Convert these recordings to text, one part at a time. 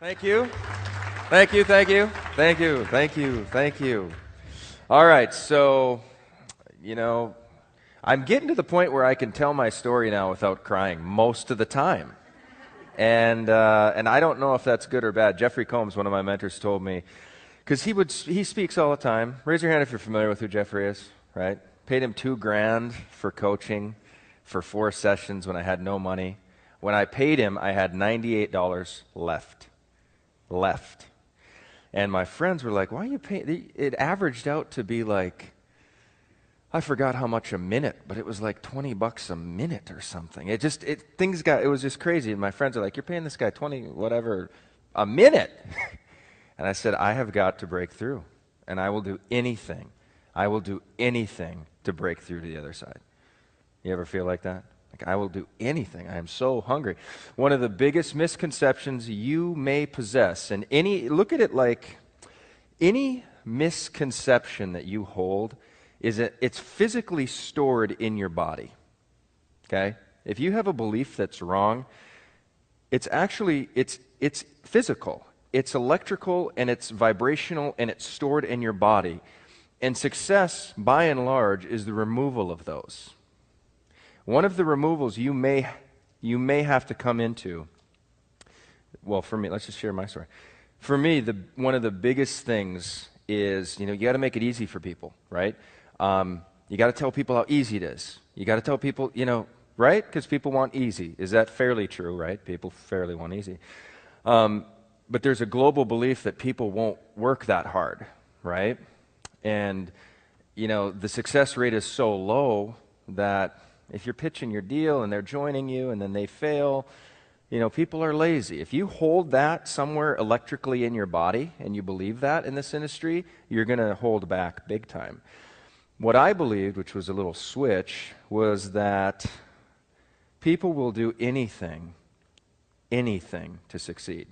Thank you. Thank you, thank you, thank you, thank you, thank you. All right, so, you know, I'm getting to the point where I can tell my story now without crying most of the time. And I don't know if that's good or bad. Jeffrey Combs, one of my mentors, told me, because he speaks all the time. Raise your hand if you're familiar with who Jeffrey is, right? Paid him $2,000 for coaching for 4 sessions when I had no money. When I paid him, I had $98 left. And my friends were like, why are you paying? It averaged out to be like, I forgot how much a minute, but it was like $20 a minute or something. It was just crazy. And my friends are like, you're paying this guy 20, whatever, a minute. And I said, I have got to break through. And I will do anything. I will do anything to break through to the other side. You ever feel like that? Like, I will do anything. I am so hungry. One of the biggest misconceptions you may possess, and look at it like any misconception that you hold is that it's physically stored in your body. Okay? If you have a belief that's wrong, it's physical. It's electrical and it's vibrational and it's stored in your body. And success, by and large, is the removal of those. One of the removals you may have to come into, well, for me, let's just share my story. For me, one of the biggest things is, you got to make it easy for people, right? You got to tell people how easy it is. You got to tell people, right? Because people want easy. Is that fairly true, right? People fairly want easy. But there's a global belief that people won't work that hard, right? And, the success rate is so low that if you're pitching your deal and they're joining you and then they fail, people are lazy. If you hold that somewhere electrically in your body and you believe that in this industry, you're going to hold back big time. What I believed, which was a little switch, was that people will do anything to succeed.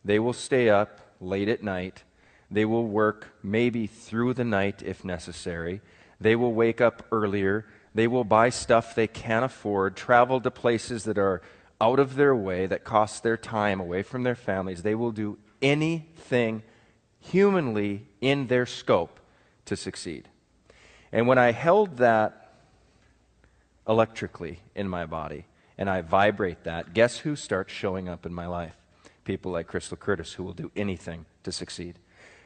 They will stay up late at night. They will work maybe through the night if necessary. They will wake up earlier. They will buy stuff they can't afford, travel to places that are out of their way, that cost their time away from their families. They will do anything humanly in their scope to succeed. And when I held that electrically in my body and I vibrate that, guess who starts showing up in my life? People like Crystal Curtis, who will do anything to succeed.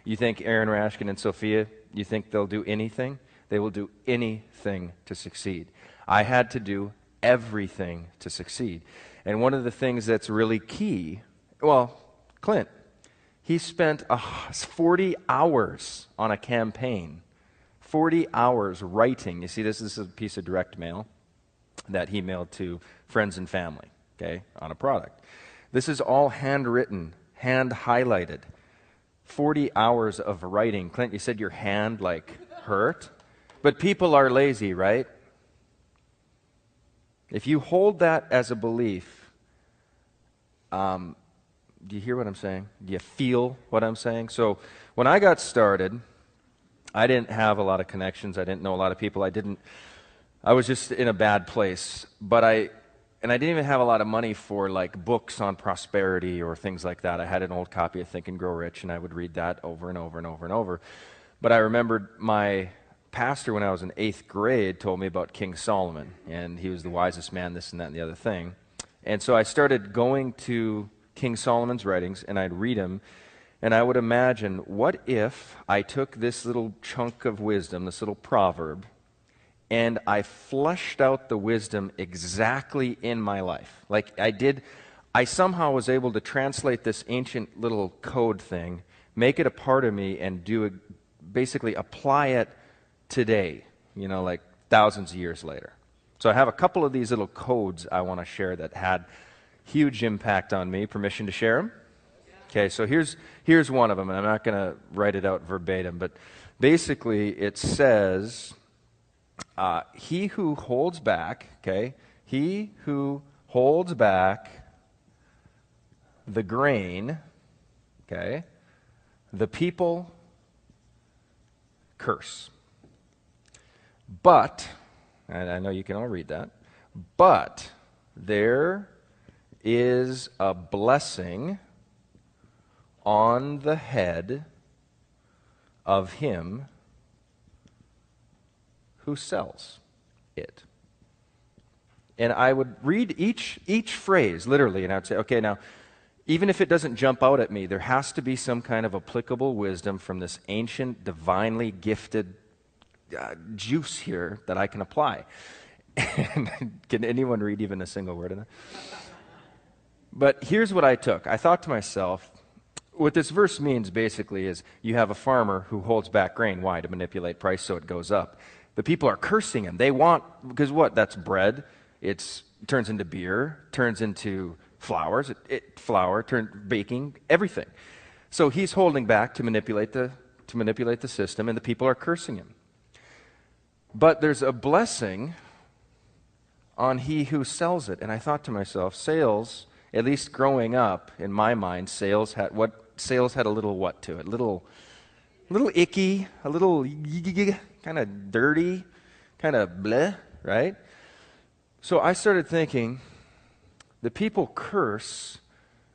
You think Aaron Rashkin and Sophia, you think they'll do anything? They will do anything to succeed. I had to do everything to succeed. And one of the things that's really key, Clint, he spent 40 hours on a campaign, 40 hours writing. You see, this is a piece of direct mail that he mailed to friends and family, okay, on a product. This is all handwritten, hand highlighted. 40 hours of writing. Clint, you said your hand hurt? But people are lazy, right? If you hold that as a belief, do you hear what I'm saying? Do you feel what I'm saying? So when I got started, I didn't have a lot of connections. I didn't know a lot of people. I was just in a bad place. And I didn't even have a lot of money for books on prosperity or things like that. I had an old copy of Think and Grow Rich, and I would read that over and over and over and over. But I remembered my pastor, when I was in 8th grade, told me about King Solomon, and he was the wisest man, this and that and the other thing. And so I started going to King Solomon's writings, and I'd read them, and I would imagine, what if I took this little chunk of wisdom, this little proverb, and I fleshed out the wisdom exactly in my life. I somehow was able to translate this ancient little code thing, make it a part of me, and basically apply it today, thousands of years later. So I have a couple of these little codes I want to share that had huge impact on me. Permission to share them? Okay, so here's one of them, and I'm not going to write it out verbatim, but basically it says, he who holds back the grain, the people curse. But, and I know you can all read that, but there is a blessing on the head of him who sells it. And I would read each phrase literally, and I'd say, okay, now, even if it doesn't jump out at me, there has to be some kind of applicable wisdom from this ancient, divinely gifted juice here that I can apply. And can anyone read even a single word in it? But here's what I took. I thought to myself, what this verse means basically is you have a farmer who holds back grain. Why? To manipulate price so it goes up. The people are cursing him. They want, because what? That's bread. It turns into beer, turns into flours, flour, baking, everything. So he's holding back to manipulate the system, and the people are cursing him. But there's a blessing on he who sells it. And I thought to myself, sales, at least growing up, in my mind, sales had a little what to it? A little icky, a little kind of dirty, kind of bleh, right? So I started thinking, the people curse.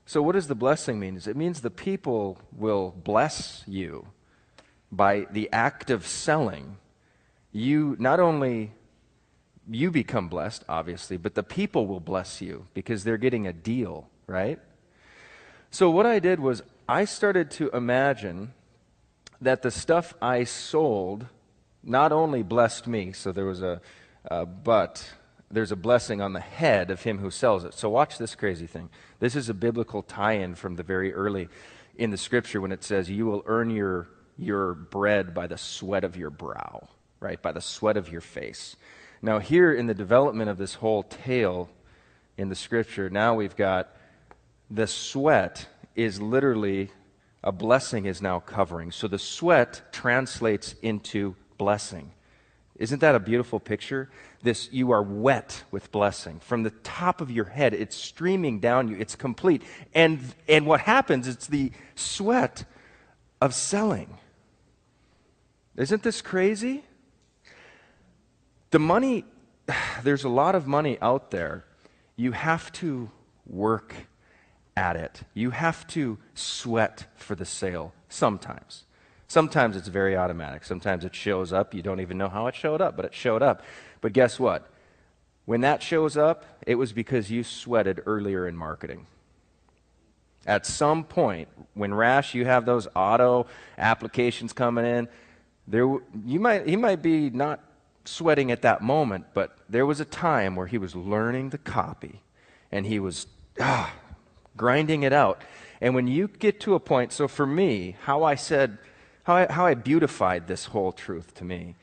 So what does the blessing mean? It means the people will bless you by the act of selling. You not only you become blessed, obviously, but the people will bless you because they're getting a deal, right? So what I did was I started to imagine that the stuff I sold not only blessed me, so there was but there's a blessing on the head of him who sells it. So watch this crazy thing. This is a biblical tie-in from the very early in the scripture when it says, you will earn your bread by the sweat of your brow, right? By the sweat of your face. Now here in the development of this whole tale in the scripture, now we've got the sweat is literally, a blessing is now covering. So the sweat translates into blessing. Isn't that a beautiful picture? You are wet with blessing. From the top of your head, it's streaming down you. It's complete. And what happens, it's the sweat of selling. Isn't this crazy? The money, there's a lot of money out there. You have to work at it. You have to sweat for the sale sometimes. Sometimes it's very automatic. Sometimes it shows up. You don't even know how it showed up, but it showed up. But guess what? When that shows up, it was because you sweated earlier in marketing. At some point, when Rash, you have those auto applications coming in, he might be not sweating at that moment, but there was a time where he was learning the copy, and he was grinding it out. And when you get to a point, so for me, how I beautified this whole truth to me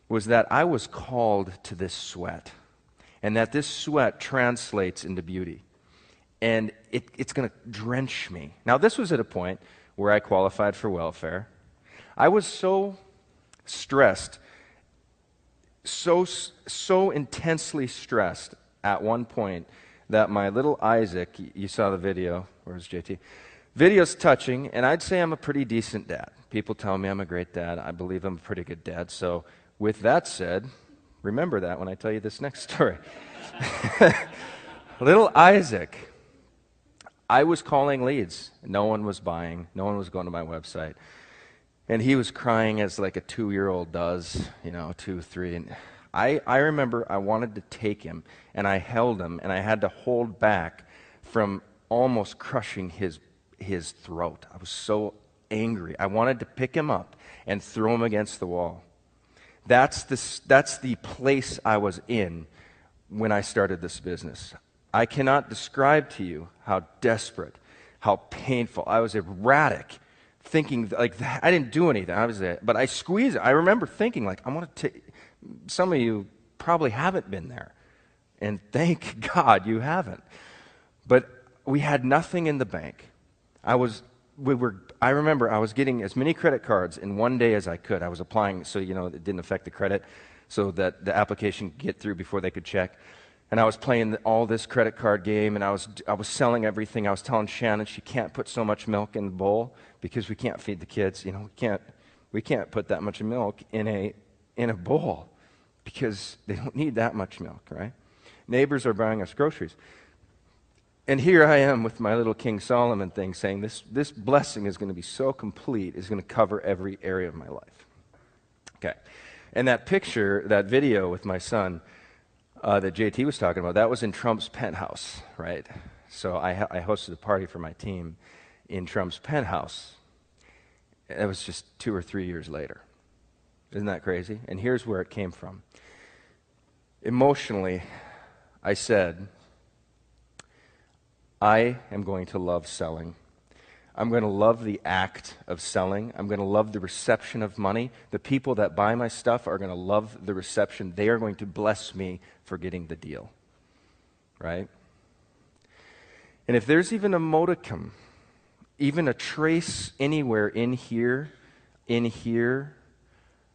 was that I was called to this sweat, and that this sweat translates into beauty. And it's going to drench me. Now, this was at a point where I qualified for welfare. I was so stressed, so intensely stressed at one point that my little Isaac, you saw the video, where's JT? Video's touching, and I'd say I'm a pretty decent dad. People tell me I'm a great dad. I believe I'm a pretty good dad. So with that said, remember that when I tell you this next story. Little Isaac, I was calling leads. No one was buying. No one was going to my website. And he was crying as like a 2-year-old does, 2, 3. And I remember I wanted to take him, and I held him, and I had to hold back from almost crushing his throat. I was so angry. I wanted to pick him up and throw him against the wall. That's the place I was in when I started this business. I cannot describe to you how desperate, how painful. I was erratic, thinking like I didn't do anything. But I squeezed it. I remember thinking like, I want to take. Some of you probably haven't been there, and thank God you haven't. But we had nothing in the bank. I remember I was getting as many credit cards in one day as I could. I was applying so it didn't affect the credit, so that the application could get through before they could check. And I was playing all this credit card game, and I was selling everything. I was telling Shannon she can't put so much milk in the bowl because we can't feed the kids. We can't put that much milk in a bowl because they don't need that much milk, right? Neighbors are buying us groceries. And here I am with my little King Solomon thing saying this blessing is going to be so complete, it's going to cover every area of my life. Okay. And that picture, that video with my son that JT was talking about, that was in Trump's penthouse, right? So I hosted a party for my team in Trump's penthouse. It was just 2 or 3 years later. Isn't that crazy? And here's where it came from. Emotionally, I said, I am going to love selling. I'm going to love the act of selling. I'm going to love the reception of money. The people that buy my stuff are going to love the reception. They are going to bless me for getting the deal. Right? And if there's even a modicum, even a trace anywhere in here,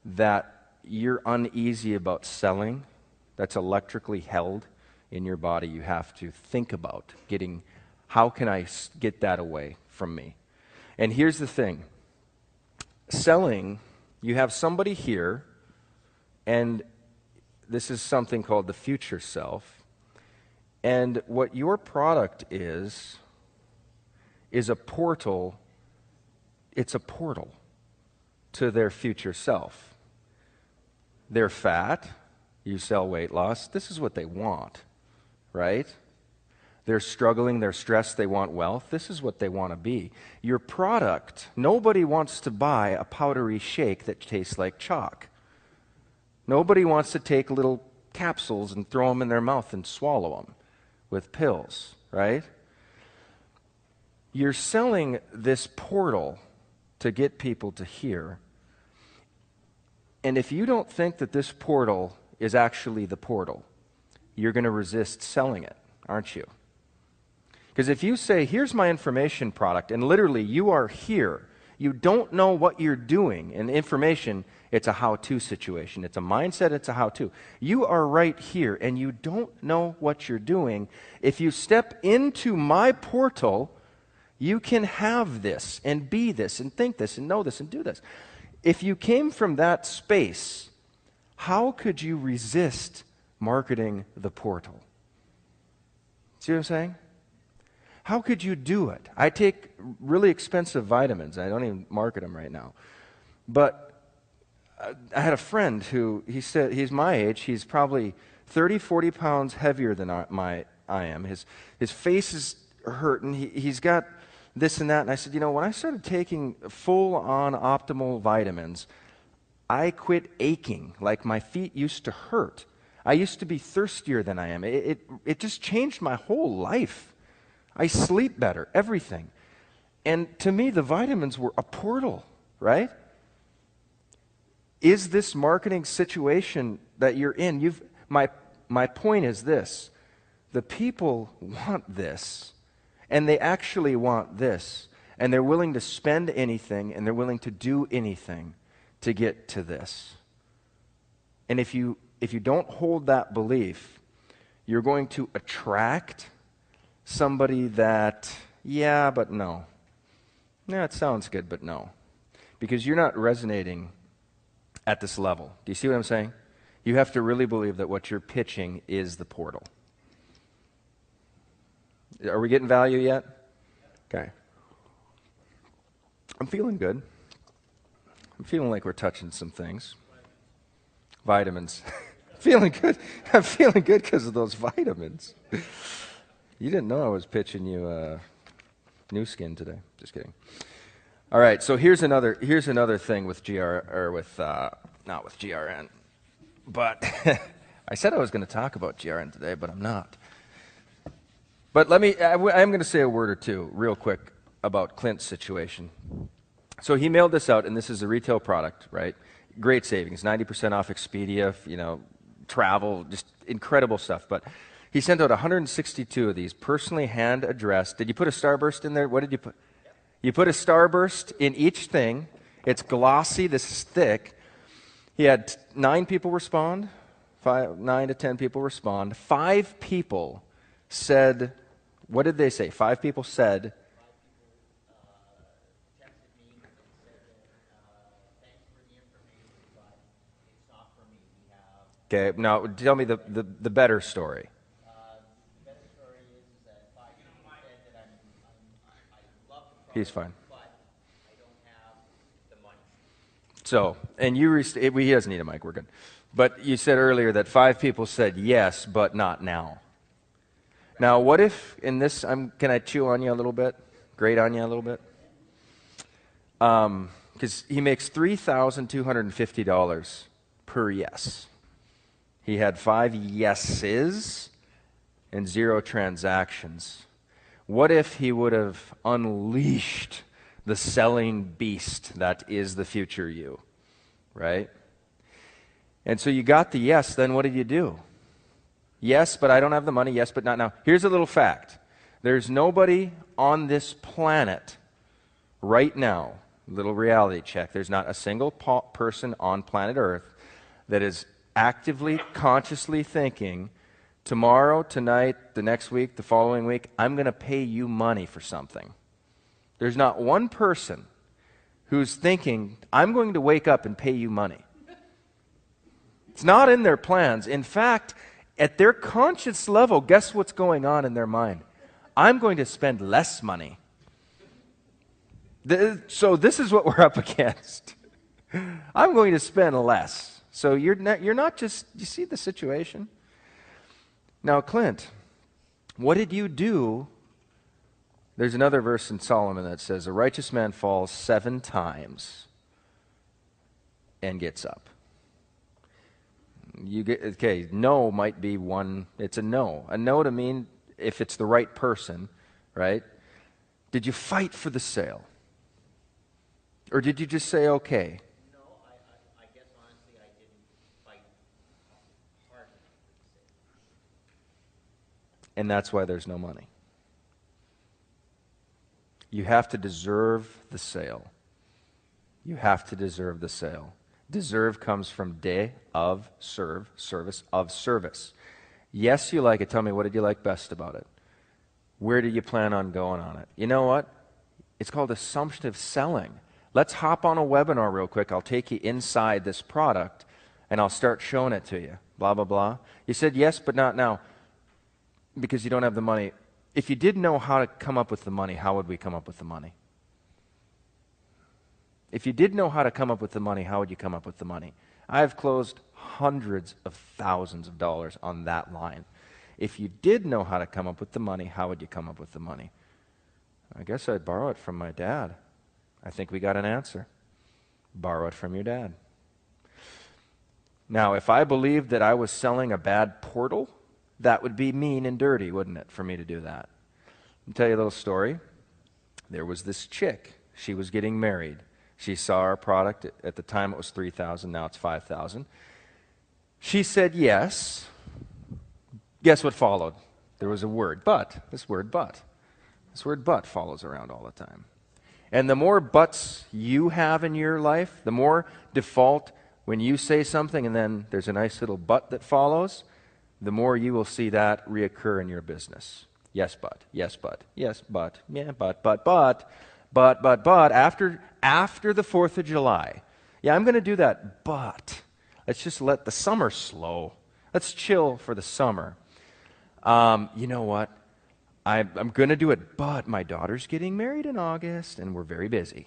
that you're uneasy about selling, that's electrically held in your body, you have to think about getting, how can I get that away from me? And here's the thing. Selling, you have somebody here, and this is something called the future self, and what your product is a portal. It's a portal to their future self. They're fat. You sell weight loss. This is what they want, right? They're struggling, they're stressed, they want wealth. This is what they want to be. Your product, nobody wants to buy a powdery shake that tastes like chalk. Nobody wants to take little capsules and throw them in their mouth and swallow them with pills, right? You're selling this portal to get people to hear. And if you don't think that this portal is actually the portal, you're going to resist selling it, aren't you? Because if you say, here's my information product, and literally you are here, you don't know what you're doing. And information, it's a how-to situation. It's a mindset, it's a how-to. You are right here, and you don't know what you're doing. If you step into my portal, you can have this, and be this, and think this, and know this, and do this. If you came from that space, how could you resist marketing the portal? See what I'm saying? How could you do it? I take really expensive vitamins. I don't even market them right now. But I had a friend who, he said, he's my age. He's probably 30, 40 pounds heavier than I am. His face is hurting. He's got this and that. And I said, when I started taking full-on optimal vitamins, I quit aching like my feet used to hurt. I used to be thirstier than I am. It just changed my whole life. I sleep better, everything. And to me, the vitamins were a portal, right? Is this marketing situation that you're in, my point is this. The people want this, and they actually want this, and they're willing to spend anything, and they're willing to do anything to get to this. And if you don't hold that belief, you're going to attract somebody that, yeah, but no. Yeah, it sounds good, but no. Because you're not resonating at this level. Do you see what I'm saying? You have to really believe that what you're pitching is the portal. Are we getting value yet? Okay. I'm feeling good. I'm feeling like we're touching some things. Vitamins. Feeling good. I'm feeling good because of those vitamins. You didn't know I was pitching you new skin today. Just kidding. All right, so here's another thing with not with GRN, but I said I was going to talk about GRN today, but I'm not. But I'm going to say a word or two real quick about Clint's situation. So he mailed this out, and this is a retail product, right? Great savings, 90% off Expedia, travel, just incredible stuff. But he sent out 162 of these, personally hand addressed. Did you put a starburst in there? What did you put? Yep. You put a starburst in each thing. It's glossy. This is thick. He had 9 people respond, 9 to 10 people respond. 5 people said, what did they say? 5 people said, texted me and said that thanks for the information, but it's not for me. We have. okay, now tell me the better story. The better story is that 5 people. He's fine. but I don't have the money. So, and he doesn't need a mic, we're good. But you said earlier that 5 people said yes, but not now. Now, what if in this, can I chew on you a little bit? Grate on you a little bit? Because he makes $3,250 per yes. He had 5 yeses and 0 transactions. What if he would have unleashed the selling beast that is the future you, right? And so you got the yes, then what did you do? Yes, but I don't have the money. Yes, but not now. Here's a little fact. There's nobody on this planet right now, little reality check, there's not a single person on planet Earth that is actively, consciously thinking, tomorrow, tonight, the next week, the following week, I'm going to pay you money for something. There's not one person who's thinking, I'm going to wake up and pay you money. It's not in their plans. In fact, at their conscious level, guess what's going on in their mind? I'm going to spend less money. So this is what we're up against. I'm going to spend less. So you're not just, you see the situation? Now, Clint, what did you do? There's another verse in Solomon that says, a righteous man falls 7 times and gets up. Okay, no might be one, it's a no. A no to mean if it's the right person, right? Did you fight for the sale? Or did you just say okay? No, I guess honestly I didn't fight hard enough for the sale. And that's why there's no money. You have to deserve the sale. You have to deserve the sale. Deserve comes from de, of, serve, service, of service. Yes, you like it. Tell me, what did you like best about it? Where do you plan on going on it? You know what? It's called assumptive selling. Let's hop on a webinar real quick. I'll take you inside this product, and I'll start showing it to you. Blah, blah, blah. You said yes, but not now, because you don't have the money. If you did know how to come up with the money, how would we come up with the money? If you did know how to come up with the money, how would you come up with the money? I've closed hundreds of thousands of dollars on that line. If you did know how to come up with the money, how would you come up with the money? I guess I'd borrow it from my dad. I think we got an answer. Borrow it from your dad. Now, if I believed that I was selling a bad portal, that would be mean and dirty, wouldn't it, for me to do that? I'll tell you a little story. There was this chick. She was getting married. She saw our product. At the time, it was $3,000. Now it's $5,000. She said yes. Guess what followed? There was a word, but. This word, but. This word, but, follows around all the time. And the more buts you have in your life, the more default when you say something and then there's a nice little but that follows, the more you will see that reoccur in your business. Yes, but. Yes, but. Yes, but. Yeah, but. After the 4th of July. Yeah, I'm going to do that, but let's just let the summer slow. Let's chill for the summer. You know what? I'm going to do it, but my daughter's getting married in August, and we're very busy.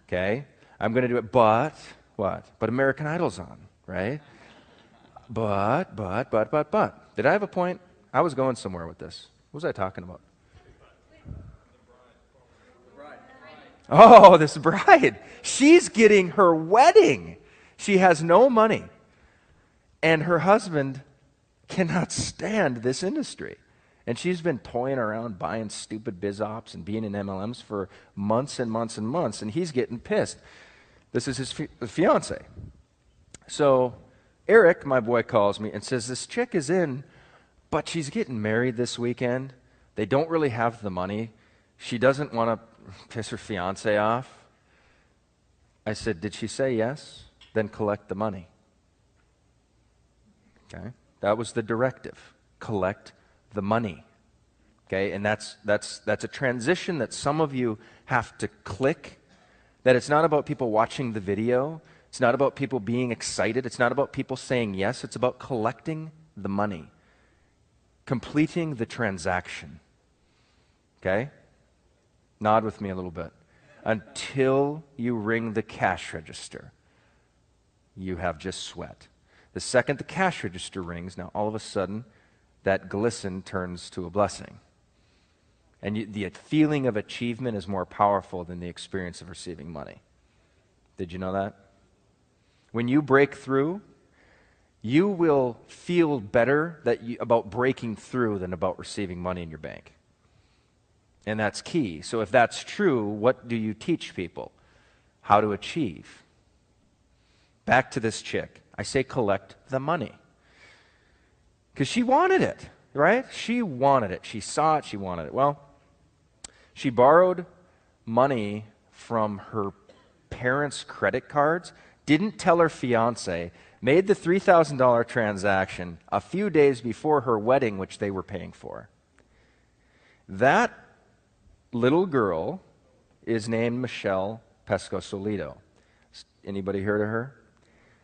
Okay? I'm going to do it, but what? But American Idol's on, right? But. Did I have a point? I was going somewhere with this. What was I talking about? Oh, this bride. She's getting her wedding. She has no money. And her husband cannot stand this industry. And she's been toying around buying stupid biz ops and being in MLMs for months and months and months, and he's getting pissed. This is his fiance. So Eric, my boy, calls me and says, this chick is in, but she's getting married this weekend. They don't really have the money. She doesn't want to piss her fiance off. I said, did she say yes? Then collect the money. Okay? That was the directive. Collect the money. Okay? And that's a transition that some of you have to click, that it's not about people watching the video. It's not about people being excited. It's not about people saying yes. It's about collecting the money. Completing the transaction. Okay? Nod with me a little bit. Until you ring the cash register, you have just sweat. The second the cash register rings, now all of a sudden, that glisten turns to a blessing. And the feeling of achievement is more powerful than the experience of receiving money. Did you know that? When you break through, you will feel better about breaking through than about receiving money in your bank. And that's key. So if that's true, what do you teach people? How to achieve. Back to this chick. I say collect the money. Because she wanted it, right? She wanted it. She saw it. She wanted it. Well, she borrowed money from her parents' credit cards, didn't tell her fiance, made the $3,000 transaction a few days before her wedding, which they were paying for. That little girl is named Michelle Pesco-Solido. Anybody heard of her?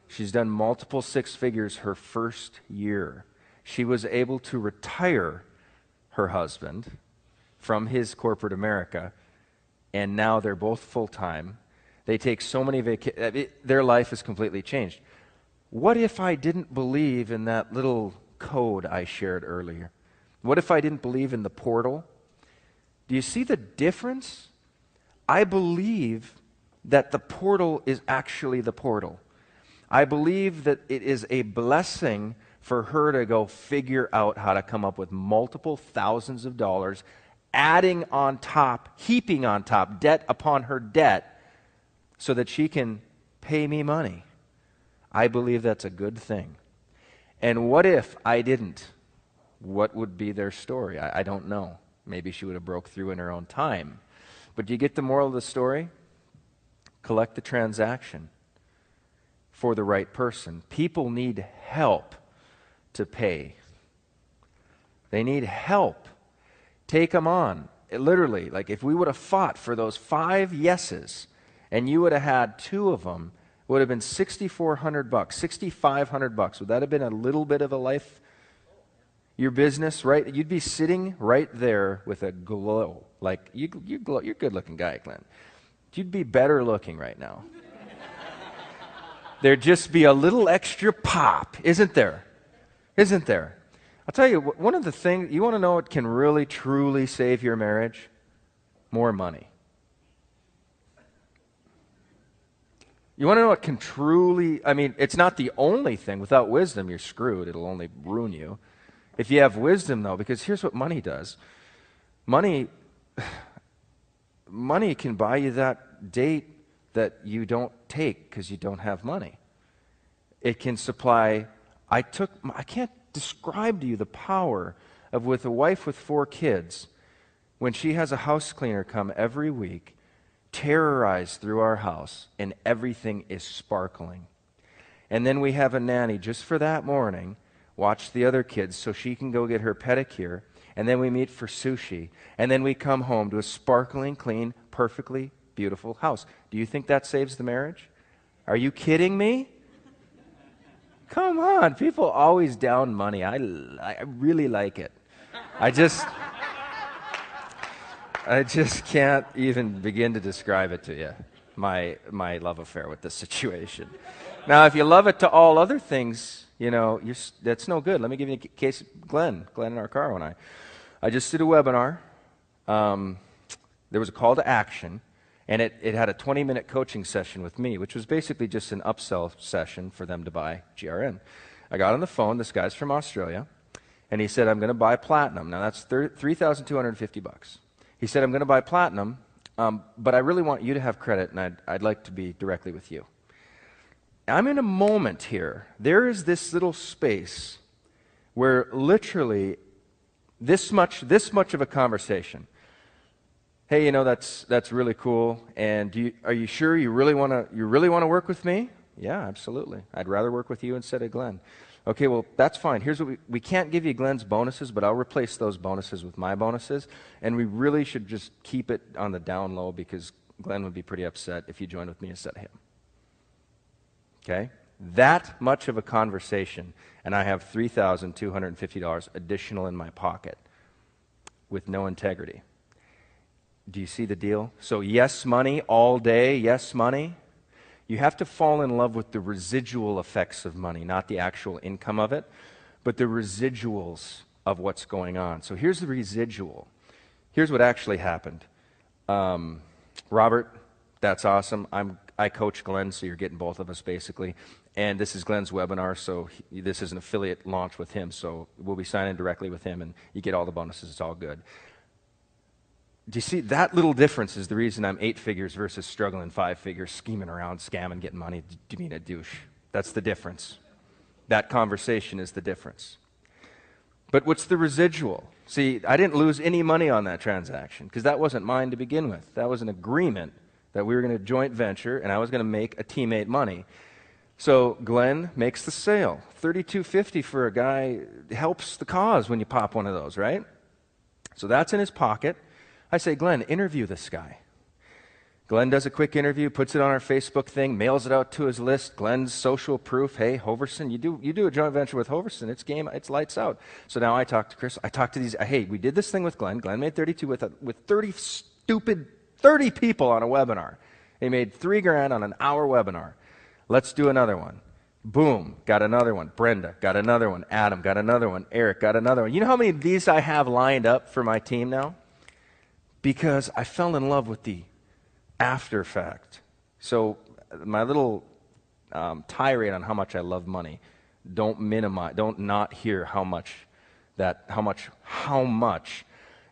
She's done multiple six figures her first year. She was able to retire her husband from his corporate America, and now they're both full-time. They take so many vacations. Their life has completely changed. What if I didn't believe in that little code I shared earlier? What if I didn't believe in the portal? Do you see the difference? I believe that the portal is actually the portal. I believe that it is a blessing for her to go figure out how to come up with multiple thousands of dollars, adding on top, heaping on top, debt upon her debt, so that she can pay me money. I believe that's a good thing. And what if I didn't? What would be their story? I don't know. Maybe she would have broke through in her own time. But do you get the moral of the story? Collect the transaction for the right person. People need help to pay. They need help. Take them on. Literally, like if we would have fought for those 5 yeses and you would have had 2 of them, it would have been $6,400, $6,500. Would that have been a little bit of a life? Your business, right? You'd be sitting right there with a glow. Like, you glow. You're a good-looking guy, Glenn. You'd be better looking right now. There'd just be a little extra pop, isn't there? Isn't there? I'll tell you, one of the things, you want to know what can really, truly save your marriage? More money. You want to know what can truly, it's not the only thing. Without wisdom, you're screwed. It'll only ruin you. If you have wisdom, though, because here's what money does. Money can buy you that date that you don't take because you don't have money. It can supply, I can't describe to you the power of with a wife with 4 kids, when she has a house cleaner come every week, terrorize through our house, and everything is sparkling. And then we have a nanny just for that morning, watch the other kids so she can go get her pedicure, and then we meet for sushi, and then we come home to a sparkling, clean, perfectly beautiful house. Do you think that saves the marriage? Are you kidding me? Come on, people always down money. I really like it. I just can't even begin to describe it to you, my love affair with this situation. Now, if you love it to all other things, that's no good. Let me give you a case. Glenn in our car when I just did a webinar. There was a call to action, and it had a 20-minute coaching session with me, which was basically just an upsell session for them to buy GRN. I got on the phone. This guy's from Australia, and he said, I'm going to buy platinum. Now, that's $3,250. He said, I'm going to buy platinum, but I really want you to have credit, and I'd like to be directly with you. I'm in a moment here. There is this little space where literally this much of a conversation. Hey, that's really cool. And are you sure you really want to work with me? Yeah, absolutely. I'd rather work with you instead of Glenn. Okay, well, that's fine. Here's what we can't give you Glenn's bonuses, but I'll replace those bonuses with my bonuses. And we really should just keep it on the down low because Glenn would be pretty upset if you joined with me instead of him. Okay? That much of a conversation, and I have $3,250 additional in my pocket with no integrity. Do you see the deal? So yes, money all day, yes, money. You have to fall in love with the residual effects of money, not the actual income of it, but the residuals of what's going on. So here's the residual. Here's what actually happened. Robert, that's awesome. I coach Glenn, so you're getting both of us basically. And this is Glenn's webinar, so this is an affiliate launch with him. So we'll be signing directly with him, and you get all the bonuses. It's all good. Do you see that little difference is the reason I'm 8 figures versus struggling 5 figures, scheming around, scamming, getting money, being a douche. That's the difference. That conversation is the difference. But what's the residual? See, I didn't lose any money on that transaction because that wasn't mine to begin with. That was an agreement that we were going to joint venture, and I was going to make a teammate money. So Glenn makes the sale. $32.50 for a guy helps the cause when you pop one of those, right? So that's in his pocket. I say, Glenn, interview this guy. Glenn does a quick interview, puts it on our Facebook thing, mails it out to his list. Glenn's social proof. Hey, Hoverson, you do a joint venture with Hoverson. It's lights out. So now I talk to Chris. I talk to these. Hey, we did this thing with Glenn. Glenn made 32 with 30 people on a webinar. He made $3,000 on an hour webinar. Let's do another one. Boom, got another one. Brenda got another one. Adam got another one. Eric got another one. You know how many of these I have lined up for my team now? Because I fell in love with the after fact. So my little tirade on how much I love money, don't not hear how much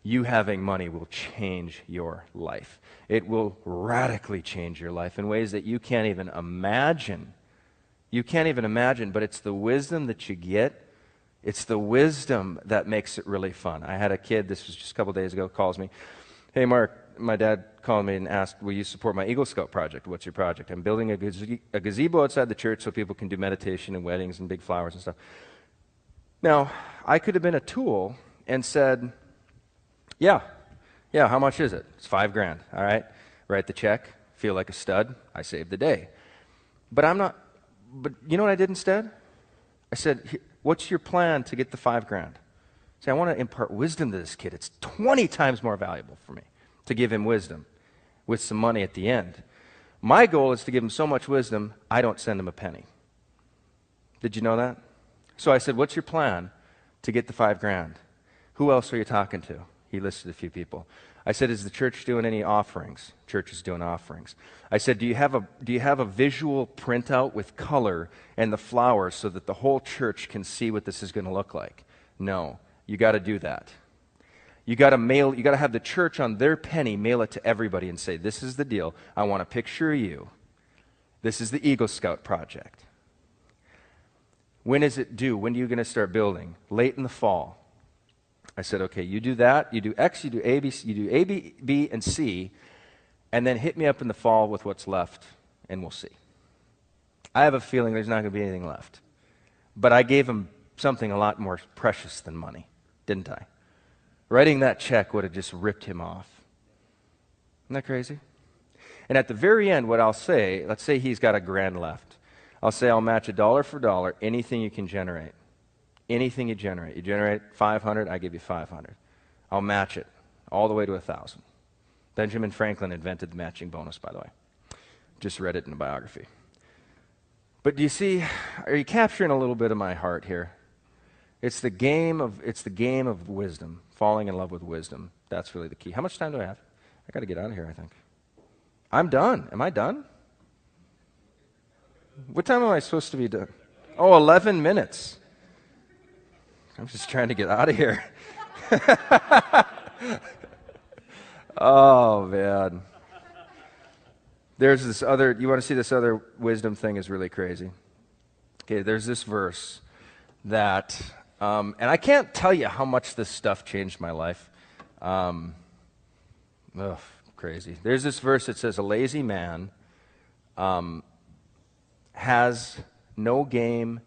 you having money will change your life. It will radically change your life in ways that you can't even imagine. You can't even imagine, but it's the wisdom that you get. It's the wisdom that makes it really fun. I had a kid, this was just a couple days ago, calls me. Hey, Mark, my dad called me and asked, will you support my Eagle Scout project? What's your project? I'm building a gazebo outside the church so people can do meditation and weddings and big flowers and stuff. Now, I could have been a tool and said, yeah, how much is it? It's $5,000, all right? Write the check, feel like a stud, I saved the day. But you know what I did instead? I said, what's your plan to get the $5,000? See, I want to impart wisdom to this kid. It's 20 times more valuable for me to give him wisdom with some money at the end. My goal is to give him so much wisdom, I don't send him a penny. Did you know that? So I said, what's your plan to get the $5,000? Who else are you talking to? He listed a few people. I said, is the church doing any offerings? Church is doing offerings. I said, do you have a visual printout with color and the flowers so that the whole church can see what this is going to look like? No. You got to do that. You got to have the church on their penny mail it to everybody and say, this is the deal. I want a picture of you. This is the Eagle Scout project. When is it due? When are you going to start building? Late in the fall. I said, okay, you do that. You do X, you do A, B, and C, and then hit me up in the fall with what's left, and we'll see. I have a feeling there's not going to be anything left. But I gave him something a lot more precious than money, didn't I? Writing that check would have just ripped him off. Isn't that crazy? And at the very end, what I'll say, let's say he's got $1,000 left. I'll say I'll match $1 for dollar, anything you can generate. Anything you generate. You generate 500, I give you 500. I'll match it all the way to 1,000. Benjamin Franklin invented the matching bonus, by the way. Just read it in a biography. But do you see, are you capturing a little bit of my heart here? It's the game of wisdom, falling in love with wisdom. That's really the key. How much time do I have? I got to get out of here, I think. I'm done. Am I done? What time am I supposed to be done? Oh, 11 minutes. I'm just trying to get out of here. Oh, man. There's this other, you want to see this other wisdom thing is really crazy. Okay, there's this verse that, and I can't tell you how much this stuff changed my life. Crazy. There's this verse that says, a lazy man has no game,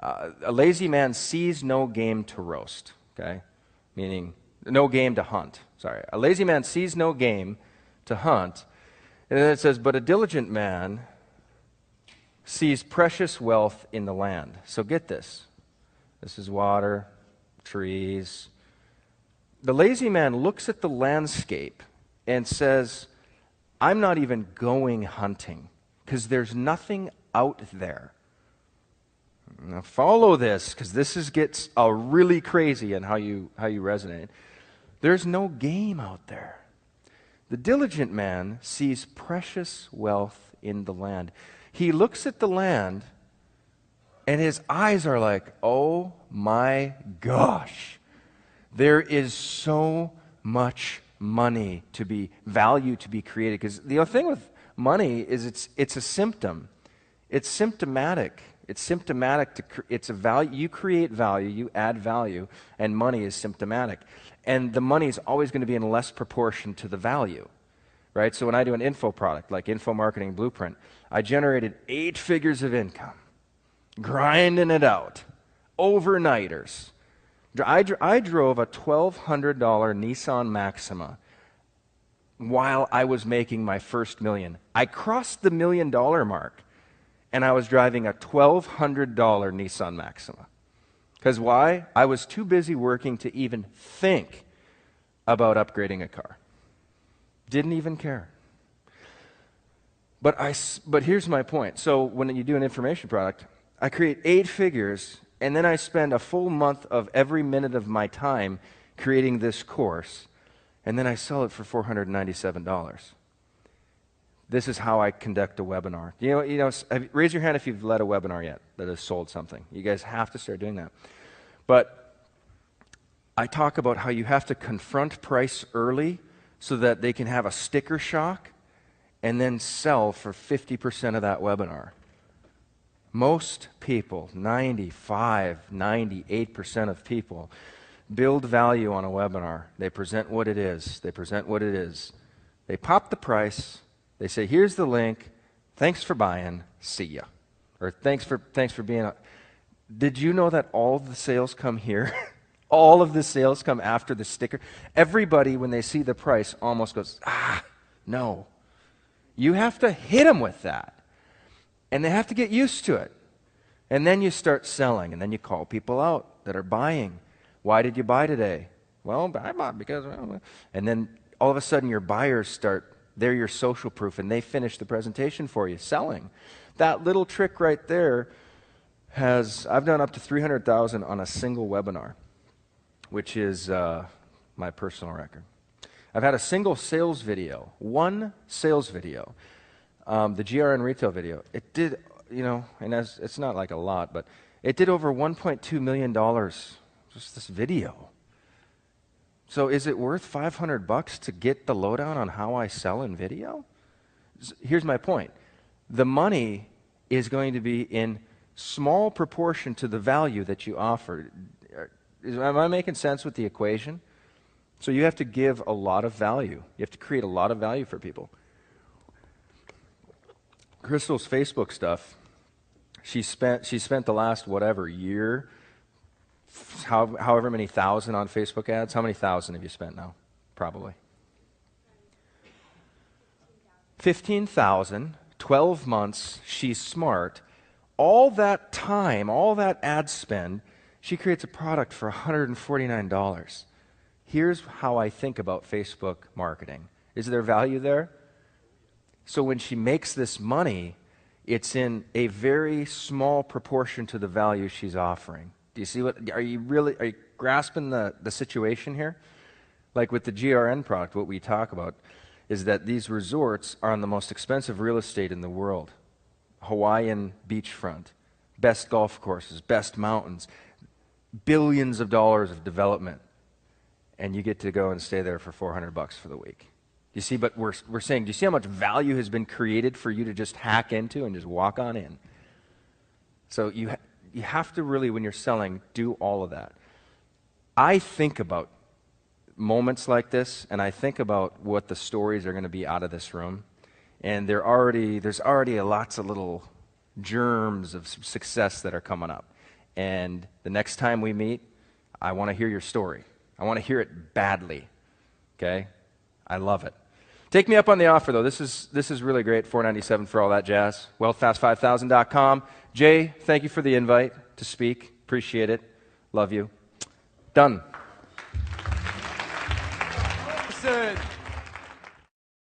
a lazy man sees no game to roast, okay? Meaning, no game to hunt, sorry. A lazy man sees no game to hunt, and then it says, but a diligent man sees precious wealth in the land. So get this. This is water, trees. The lazy man looks at the landscape and says, I'm not even going hunting because there's nothing out there. Now follow this, because this gets really crazy in how you resonate. There's no game out there. The diligent man sees precious wealth in the land. He looks at the land, and his eyes are like, oh my gosh, there is so much money value to be created. Because the thing with money is it's a symptom. It's symptomatic. It's symptomatic it's a value. You create value, you add value, and money is symptomatic. And the money is always going to be in less proportion to the value, right? So when I do an info product, like Info Marketing Blueprint, I generated 8 figures of income, grinding it out, overnighters. I drove a $1,200 Nissan Maxima while I was making my first million. I crossed the $1 million mark, and I was driving a $1,200 Nissan Maxima. Because why? I was too busy working to even think about upgrading a car. Didn't even care. But here's my point. So when you do an information product, I create 8 figures, and then I spend a full month of every minute of my time creating this course, and then I sell it for $497. This is how I conduct a webinar. Raise your hand if you've led a webinar yet that has sold something. You guys have to start doing that. But I talk about how you have to confront price early so that they can have a sticker shock and then sell for 50% of that webinar. Most people, 95, 98% of people, build value on a webinar. They present what it is. They present what it is. They pop the price. They say, here's the link. Thanks for buying. See ya. Or thanks for being. Did you know that all of the sales come here? All of the sales come after the sticker. Everybody, when they see the price, almost goes, no. You have to hit them with that. And they have to get used to it. And then you start selling, and then you call people out that are buying. Why did you buy today? Well, I bought because... And then all of a sudden your buyers they're your social proof, and they finish the presentation for you, selling. That little trick right there I've done up to $300,000 on a single webinar, which is my personal record. I've had a single sales video, one sales video, the GRN retail video. It did, and it's not like a lot, but it did over $1.2 million, just this video. So is it worth $500 to get the lowdown on how I sell in video? Here's my point. The money is going to be in small proportion to the value that you offer. Am I making sense with the equation? So you have to give a lot of value. You have to create a lot of value for people. Crystal's Facebook stuff, she spent the last year, however many thousand on Facebook ads. How many thousand have you spent now? Probably 15,000, 12 months. She's smart. All that time, all that ad spend, she creates a product for $149. Here's how I think about Facebook marketing. Is there value there? So when she makes this money, it's in a very small proportion to the value she's offering. Do you see are you grasping the situation here? Like with the GRN product, what we talk about is that these resorts are on the most expensive real estate in the world. Hawaiian beachfront, best golf courses, best mountains, billions of dollars of development, and you get to go and stay there for $400 for the week. You see, but we're saying, do you see how much value has been created for you to just hack into and just walk on in? So you have to really, when you're selling, do all of that. I think about moments like this, and I think about what the stories are going to be out of this room. And there's already lots of little germs of success that are coming up. And the next time we meet, I want to hear your story. I want to hear it badly. Okay? I love it. Take me up on the offer, though. This is really great. $497 for all that jazz. Wealthfast5000.com. Jay, thank you for the invite to speak. Appreciate it. Love you. Done. Listen.